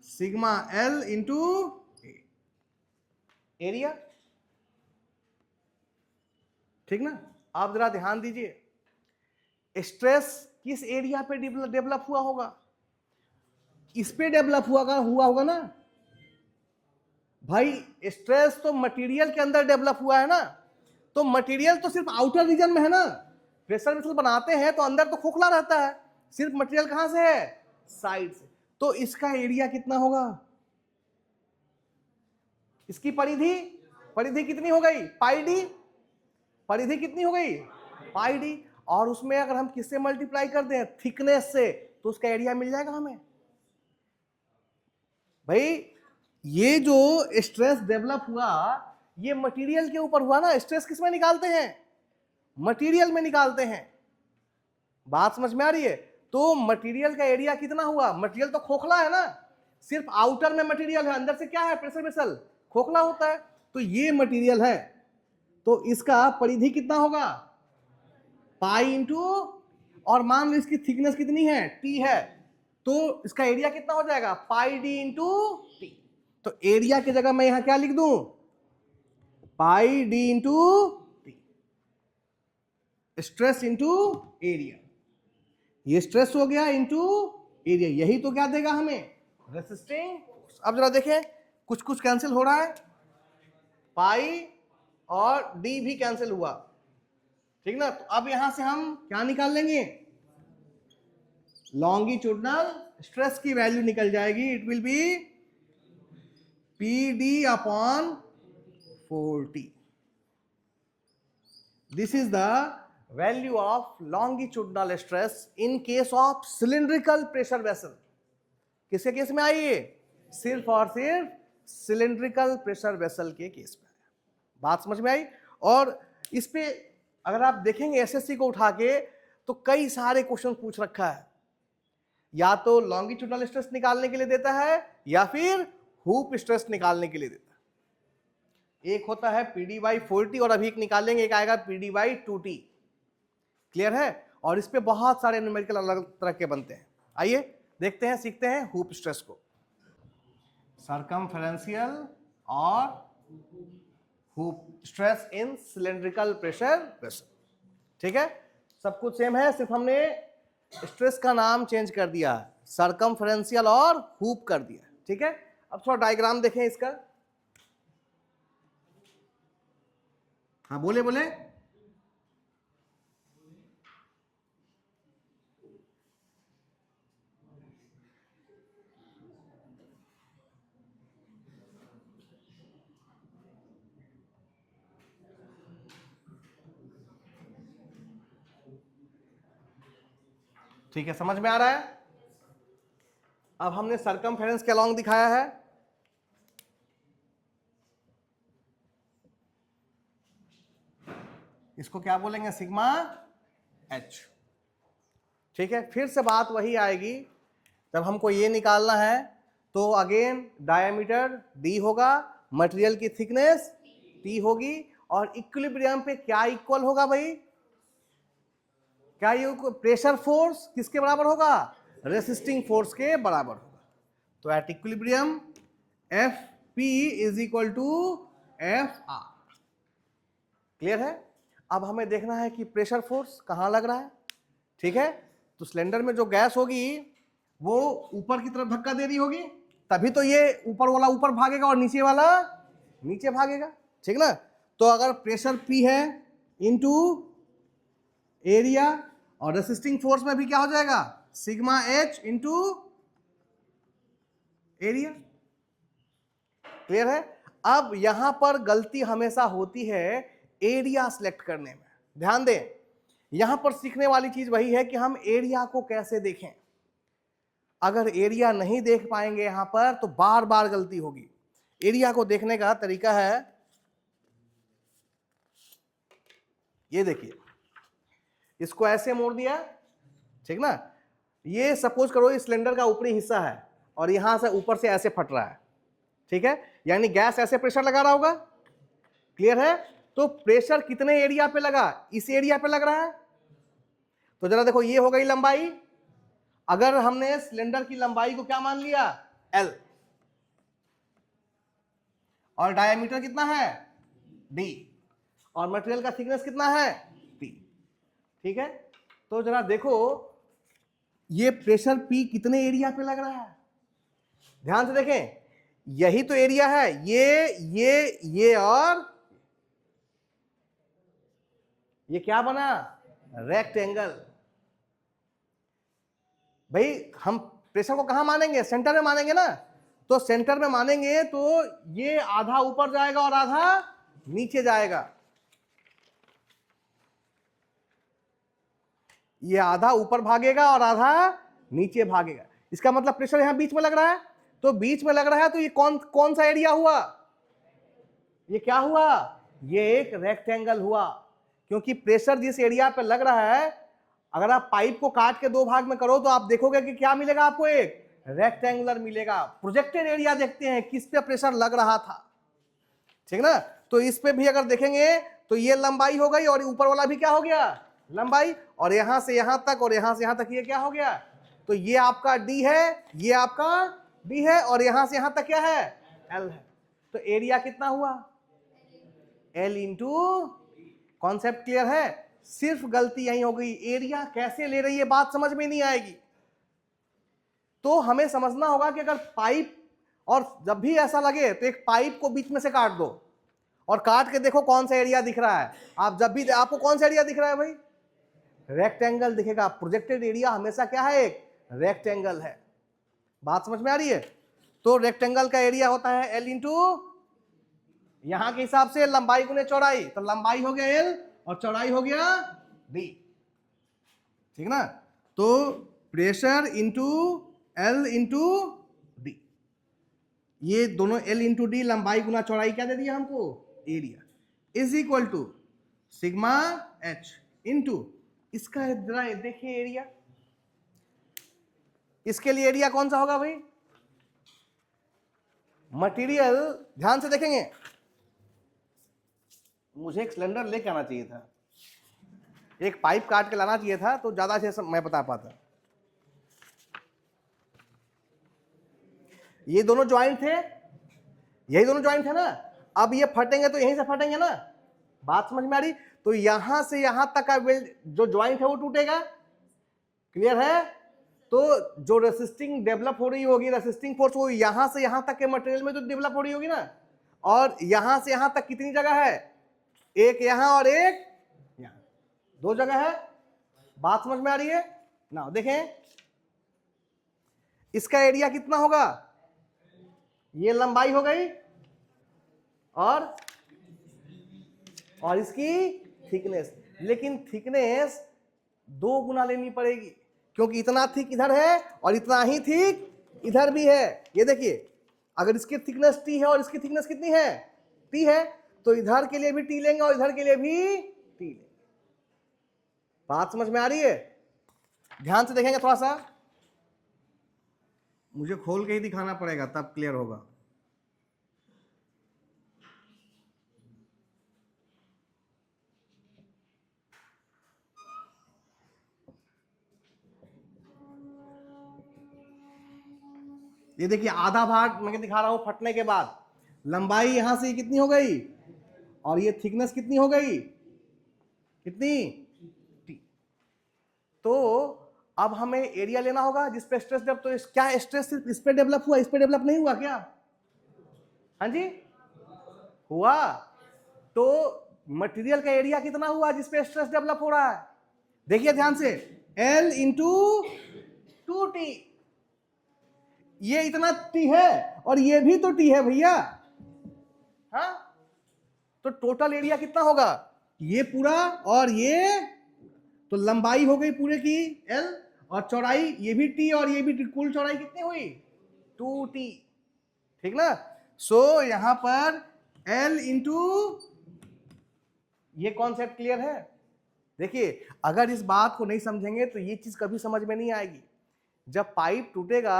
सिग्मा एल इंटू एरिया। ठीक ना? आप जरा ध्यान दीजिए, स्ट्रेस किस एरिया पे डेवलप हुआ होगा, इस पे डेवलप हुआ होगा ना भाई। स्ट्रेस तो मटेरियल के अंदर डेवलप हुआ है ना, तो मटेरियल तो सिर्फ आउटर रीजन में है ना। प्रेशर वेसल बनाते हैं तो अंदर तो खोखला रहता है, सिर्फ मटेरियल कहां से है, साइड से। तो इसका एरिया कितना होगा, इसकी परिधि कितनी हो गई, पाई डी। परिधि कितनी हो गई, पाई डी। और उसमें अगर हम किससे मल्टीप्लाई कर दें, थिकनेस से, तो उसका एरिया मिल जाएगा हमें। भाई ये जो स्ट्रेस डेवलप हुआ ये मटेरियल के ऊपर हुआ ना। स्ट्रेस किस में निकालते हैं, मटेरियल में निकालते हैं। बात समझ में आ रही है? तो मटेरियल का एरिया कितना हुआ, मटेरियल तो खोखला है ना, सिर्फ आउटर में मटेरियल है, अंदर से क्या है, प्रेशर वेसल खोखला होता है। तो ये मटेरियल है, तो इसका परिधि कितना होगा, पाई इंटू, और मान लो इसकी थिकनेस कितनी है, टी है, तो इसका एरिया कितना हो जाएगा, पाई डी इंटू टी। तो एरिया की जगह मैं यहां क्या लिख दूं, pi D into T, stress into area. ये स्ट्रेस हो गया इंटू एरिया, यही तो क्या देगा हमें, रेसिस्टिंग। अब जरा देखें, कुछ कुछ कैंसिल हो रहा है, पाई और डी भी कैंसिल हुआ, ठीक ना। तो अब यहां से हम क्या निकाल लेंगे, लॉन्गिट्यूडनल स्ट्रेस की वैल्यू निकल जाएगी। It will be P D upon 40। This is the value of longitudinal stress in case of cylindrical pressure vessel. किसके केस में आई है, सिर्फ और सिर्फ सिलिंड्रिकल प्रेशर वेसल के केस में। बात समझ में आई? और इस पे अगर आप देखेंगे एसएससी को उठा के, तो कई सारे क्वेश्चन पूछ रखा है, या तो लॉन्गिट्यूडनल स्ट्रेस निकालने के लिए देता है या फिर हुप स्ट्रेस निकालने के लिए देता है। एक होता है पीडी बाई 40 और अभी एक निकालेंगे, एक आएगा पीडी बाई 2t। क्लियर है? और इस पे बहुत सारे न्यूमेरिकल अलग तरह के बनते हैं। आइए देखते हैं, सीखते हैं हुप स्ट्रेस को। सर्कमफेरेंशियल और hoop stress in cylindrical pressure vessel. ठीक है, सब कुछ सेम है, सिर्फ हमने स्ट्रेस का नाम चेंज कर दिया, सर्कमफेरेंशियल और हुप कर दिया। ठीक है, अब थोड़ा डायग्राम देखें इसका। हाँ बोले बोले। ठीक है, समझ में आ रहा है? अब हमने सर्कमफेरेंस के अलॉन्ग दिखाया है, इसको क्या बोलेंगे, सिग्मा एच। ठीक है, फिर से बात वही आएगी, जब हमको ये निकालना है तो अगेन डायमीटर डी होगा, मटेरियल की थिकनेस टी होगी, और इक्विलिब्रियम पे क्या इक्वल होगा भाई, क्या ये प्रेशर फोर्स किसके बराबर होगा, रेसिस्टिंग फोर्स के बराबर होगा। तो at equilibrium F P is equal to F R. Clear है? अब हमें देखना है कि प्रेशर फोर्स कहां लग रहा है। ठीक है, तो सिलेंडर में जो गैस होगी वो ऊपर की तरफ धक्का दे रही होगी, तभी तो ये ऊपर वाला ऊपर भागेगा और नीचे वाला नीचे भागेगा। ठीक ना? तो अगर प्रेशर P है इनटू एरिया, और रेसिस्टिंग फोर्स में भी क्या हो जाएगा, sigma H into area. Clear है? अब यहां पर गलती हमेशा होती है एरिया सिलेक्ट करने में। ध्यान दें, यहां पर सीखने वाली चीज वही है कि हम एरिया को कैसे देखें। अगर एरिया नहीं देख पाएंगे यहां पर तो बार बार गलती होगी। एरिया को देखने का तरीका है, ये देखिए, इसको ऐसे मोड़ दिया, ठीक ना। ये सपोज करो इस सिलेंडर का ऊपरी हिस्सा है और यहां से ऊपर से ऐसे फट रहा है, ठीक है, यानी गैस ऐसे प्रेशर लगा रहा होगा, क्लियर है। तो प्रेशर कितने एरिया पे लगा, इस एरिया पे लग रहा है। तो जरा देखो, ये हो गई लंबाई। अगर हमने सिलेंडर की लंबाई को क्या मान लिया, L, और डायमीटर कितना है, D, और मटेरियल का थिकनेस कितना है, P, ठीक है। तो जरा देखो ये प्रेशर P कितने एरिया पे लग रहा है, ध्यान से देखें, यही तो एरिया है, ये और ये क्या बना, रेक्टेंगल। भाई हम प्रेशर को कहां मानेंगे, सेंटर में मानेंगे ना। तो सेंटर में मानेंगे तो ये आधा ऊपर जाएगा और आधा नीचे जाएगा, ये आधा ऊपर भागेगा और आधा नीचे भागेगा। इसका मतलब प्रेशर यहां बीच में लग रहा है, तो बीच में लग रहा है, तो ये कौन सा एरिया हुआ, ये क्या हुआ, ये एक रेक्टेंगल हुआ। क्योंकि प्रेशर जिस एरिया पे लग रहा है, अगर आप पाइप को काट के दो भाग में करो तो आप देखोगे कि क्या मिलेगा आपको, एक रेक्टेंगुलर मिलेगा। प्रोजेक्टेड एरिया देखते हैं किस पे प्रेशर लग रहा था, ठीक ना। तो इस पे भी अगर देखेंगे तो ये लंबाई हो गई और ऊपर वाला भी क्या हो गया, लंबाई, और यहां से यहां तक और यहां से यहां तक ये क्या हो गया, तो ये आपका D है, ये आपका D है, और यहां से यहां तक क्या है, L है। तो एरिया कितना हुआ, L इंटू, कॉन्सेप्ट क्लियर है। सिर्फ गलती यही हो गई, एरिया कैसे ले रही है बात समझ में नहीं आएगी। तो हमें समझना होगा कि अगर पाइप, और जब भी ऐसा लगे तो एक पाइप को बीच में से काट दो और काट के देखो कौन सा एरिया दिख रहा है। आप जब भी, आपको कौन सा एरिया दिख रहा है भाई, रेक्टेंगल दिखेगा। प्रोजेक्टेड एरिया हमेशा क्या है, एक रेक्टेंगल है। बात समझ में आ रही है। तो रेक्टेंगल का एरिया होता है L इंटू, यहां के हिसाब से लंबाई गुने चौड़ाई, तो लंबाई हो गया L और चौड़ाई हो गया D, ठीक ना। तो pressure into L into D, ये दोनों L इंटू D, लंबाई गुना चौड़ाई, क्या दे दिया हमको, area, is equal to sigma H into, इसका जरा देखिए एरिया, इसके लिए एरिया कौन सा होगा भाई, मटेरियल, ध्यान से देखेंगे, मुझे एक सिलेंडर लेके आना चाहिए था, एक पाइप काट के लाना चाहिए था, तो ज्यादा अच्छे से मैं बता पाता। ये दोनों ज्वाइंट थे, यही दोनों ज्वाइंट है ना। अब ये फटेंगे तो यहीं से फटेंगे ना, बात समझ में आ रही। तो यहां से यहां तक का वेल्ड जो ज्वाइंट है वो टूटेगा, क्लियर है। तो जो रेसिस्टिंग डेवलप हो रही होगी, रेसिस्टिंग फोर्स, वो यहां से यहां तक के मटेरियल में तो डेवलप हो रही होगी ना। और यहां से यहां तक कितनी जगह है, एक यहां और एक यहां, दो जगह है। बात समझ में आ रही है ना। देखें इसका एरिया कितना होगा, ये लंबाई हो गई और इसकी थिकनेस, लेकिन थिकनेस 2 गुना लेनी पड़ेगी, क्योंकि इतना थिक इधर है और इतना ही थिक इधर भी है। ये देखिए, अगर इसकी थिकनेस T है और इसकी थिकनेस कितनी है, T है, तो इधर के लिए भी T लेंगे और इधर के लिए भी T लेंगे। बात समझ में आ रही है। ध्यान से देखेंगे, थोड़ा सा मुझे खोल के ही दिखाना पड़ेगा तब क्लियर होगा। ये देखिए, आधा भाग मैं दिखा रहा हूं फटने के बाद, लंबाई यहां से कितनी हो गई और ये थिकनेस कितनी हो गई, कितनी T। तो अब हमें एरिया लेना होगा जिस पे स्ट्रेस डेवलप, तो क्या स्ट्रेस सिर्फ इस पे डेवलप हुआ, इस पे डेवलप नहीं हुआ क्या, हाँ जी हुआ। तो मटेरियल का एरिया कितना हुआ जिस पे स्ट्रेस डेवलप हो रहा है, देखिए ध्यान से, L इंटू 2T, ये इतना T है और ये भी तो T है भैया, हाँ। तो टोटल एरिया कितना होगा, ये पूरा और ये, तो लंबाई हो गई पूरे की L और चौड़ाई ये भी T और ये भी T, कुल चौड़ाई कितनी हुई 2T, ठीक ना। सो यहां पर L इंटू, ये कॉन्सेप्ट क्लियर है। देखिए अगर इस बात को नहीं समझेंगे तो ये चीज कभी समझ में नहीं आएगी। जब पाइप टूटेगा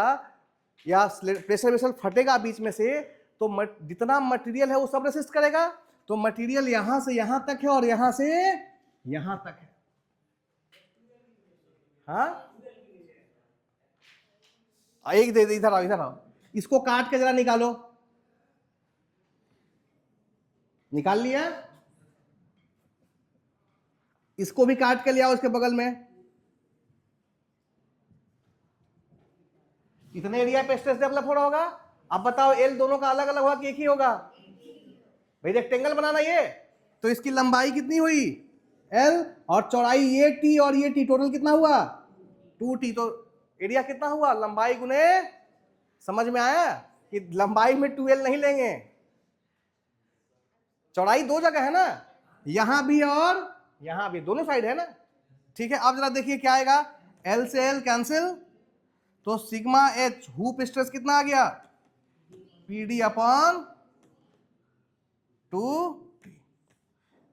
या प्रेशर वेसल फटेगा बीच में से, तो जितना मटेरियल है वो सब रेसिस्ट करेगा। तो मटेरियल यहां से यहां तक है और यहां से यहां तक है। हाँ, एक दे इधर आओ, इधर आओ, इसको काट के जरा निकालो। निकाल लिया? इसको भी काट के ले आओ इसके बगल में। कितने एरिया पे स्ट्रेस डेवलप हो रहा होगा? अब बताओ, एल दोनों का अलग अलग होगा कि एक ही होगा? भाई रेक्टेंगल बनाना ये, तो इसकी लंबाई कितनी हुई? एल, और चौड़ाई ये टी और ये टी, टोटल कितना हुआ? 2t। तो एरिया कितना हुआ? लंबाई गुने, समझ में आया कि लंबाई में 2l नहीं लेंगे, चौड़ाई दो जगह है ना, यहां भी और यहां भी, दोनों साइड है ना। ठीक है, अब जरा देखिए क्या आएगा। एल से एल कैंसिल, तो सिग्मा एच हुप स्ट्रेस कितना आ गया? PD upon 2t।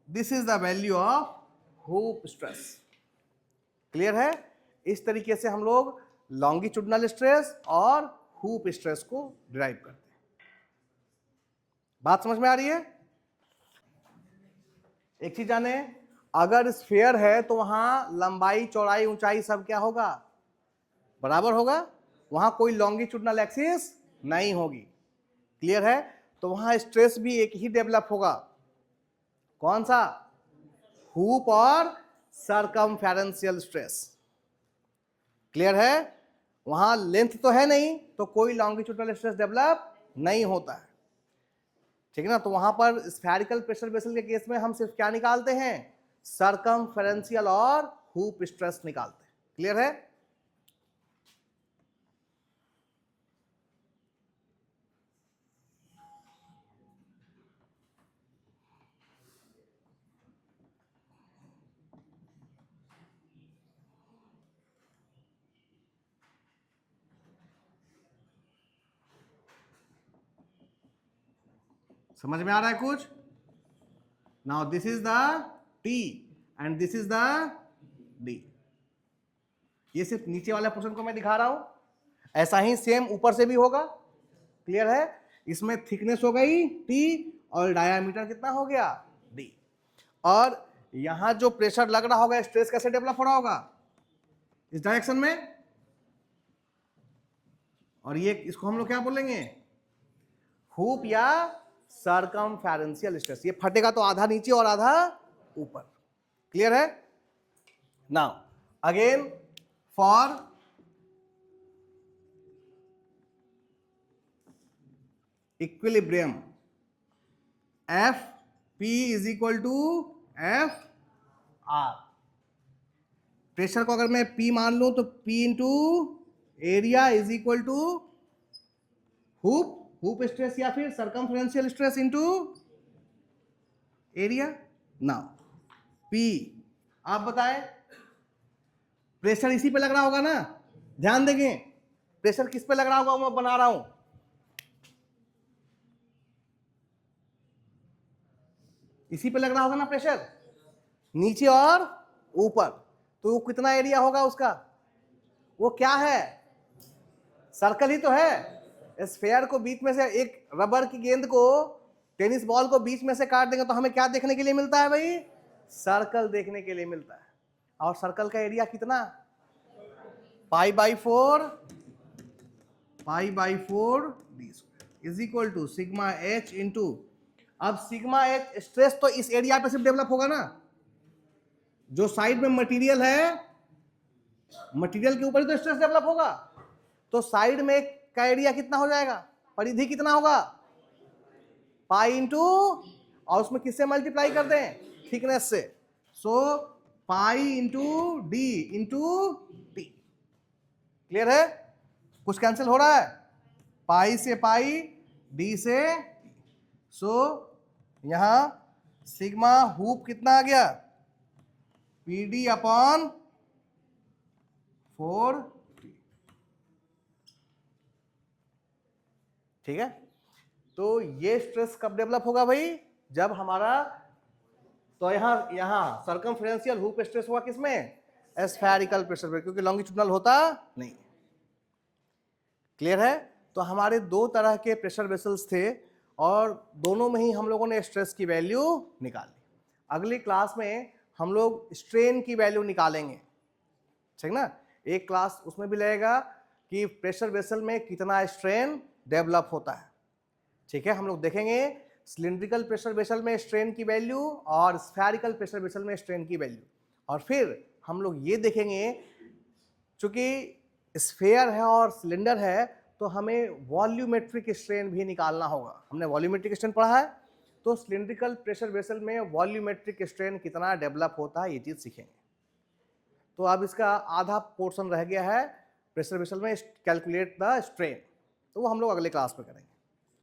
This is the value of hoop stress. Clear है? इस तरीके से हम लोग लॉन्गिट्यूडनल स्ट्रेस और हुप स्ट्रेस को डिराइव करते हैं। बात समझ में आ रही है? एक चीज जाने, अगर स्फीयर है तो वहां लंबाई चौड़ाई ऊंचाई सब क्या होगा? बराबर होगा। वहां कोई लॉन्गिट्यूडनल एक्सिस नहीं होगी। क्लियर है? तो वहां स्ट्रेस भी एक ही डेवलप होगा। कौन सा? हुप और सरकमफेरेंशियल स्ट्रेस। क्लियर है? वहां लेंथ तो है नहीं, तो कोई लॉन्गिट्यूडनल स्ट्रेस डेवलप नहीं होता है। ठीक है ना? तो वहां पर स्फेरिकल प्रेशर वेसल के केस में हम सिर्फ क्या निकालते हैं? सरकमफेरेंशियल और हुप स्ट्रेस निकालते हैं। क्लियर है? समझ में आ रहा है कुछ? Now this is the T and this is the D. ये सिर्फ नीचे वाला पोर्शन को मैं दिखा रहा हूं, ऐसा ही सेम ऊपर से भी होगा। क्लियर है? इसमें थिकनेस हो गई टी और डायामीटर कितना हो गया? डी। और यहां जो प्रेशर लग रहा होगा, स्ट्रेस कैसे डेवलप हो रहा होगा? इस डायरेक्शन में। और ये इसको हम लोग क्या बोलेंगे? हुप या सरकमफेरेंशियल स्ट्रेस। ये फटेगा तो आधा नीचे और आधा ऊपर। क्लियर है? Now again for equilibrium, F P is equal to F R. Pressure को अगर मैं P मान लूं तो P into area is equal to hoop stress या फिर circumferential stress into area. Now P, आप बताएं, प्रेशर इसी पे लग रहा होगा ना? ध्यान देंगे, प्रेशर किस पे लग रहा होगा मैं बना रहा हूं। इसी पे लग रहा होगा ना प्रेशर, नीचे और ऊपर। तो वो कितना एरिया होगा उसका? वो क्या है? सर्कल ही तो है। स्फेयर को बीच में से, एक रबर की गेंद को, टेनिस बॉल को बीच में से काट देंगे तो हमें क्या देखने के लिए मिलता है भाई? सर्कल देखने के लिए मिलता है। और सर्कल का एरिया कितना? π/4 D square is equal to sigma H into, अब सिग्मा एच स्ट्रेस तो इस एरिया पे सिर्फ डेवलप होगा ना, जो साइड में मटेरियल है, मटेरियल के ऊपर ही तो स्ट्रेस डेवलप होगा। तो साइड में का एरिया कितना हो जाएगा? परिधि कितना होगा? पाई इंटू, और उसमें किससे मल्टीप्लाई कर दें? थिकनेस से। So pi into D into T. Clear है? कुछ कैंसिल हो रहा है? पाई से पाई, डी से टी। सो यहां सिग्मा हुप कितना आ गया? PD upon 4। ठीक है? तो ये स्ट्रेस कब डेवलप होगा भाई? जब हमारा, तो यहाँ सर्कमफ्रेंशियल हुप स्ट्रेस हुआ किसमें? स्फेरिकल प्रेशर वेसल, क्योंकि लॉन्गिट्यूडनल होता नहीं। क्लियर है? तो हमारे दो तरह के प्रेशर वेसल्स थे और दोनों में ही हम लोगों ने स्ट्रेस की वैल्यू निकाली। अगली क्लास में हम लोग स्ट्रेन की वैल्यू निकालेंगे, ठीक ना। एक क्लास उसमें भी लगेगा कि प्रेशर वेसल में कितना स्ट्रेन डेवलप होता है, ठीक है। हम लोग देखेंगे सिलिंड्रिकल प्रेशर वेसल में स्ट्रेन की वैल्यू और स्फेरिकल प्रेशर वेसल में स्ट्रेन की वैल्यू, और फिर हम लोग ये देखेंगे चूंकि स्फेयर है और सिलेंडर है तो हमें वॉल्यूमेट्रिक स्ट्रेन भी निकालना होगा। हमने वॉल्यूमेट्रिक स्ट्रेन पढ़ा है, तो सिलिंड्रिकल प्रेशर वेसल में वॉल्यूमेट्रिक स्ट्रेन कितना डेवलप होता है ये चीज़ सीखेंगे। तो अब इसका आधा पोर्शन रह गया है प्रेशर वेसल में कैलकुलेट द स्ट्रेन, तो वो हम लोग अगले क्लास में करेंगे।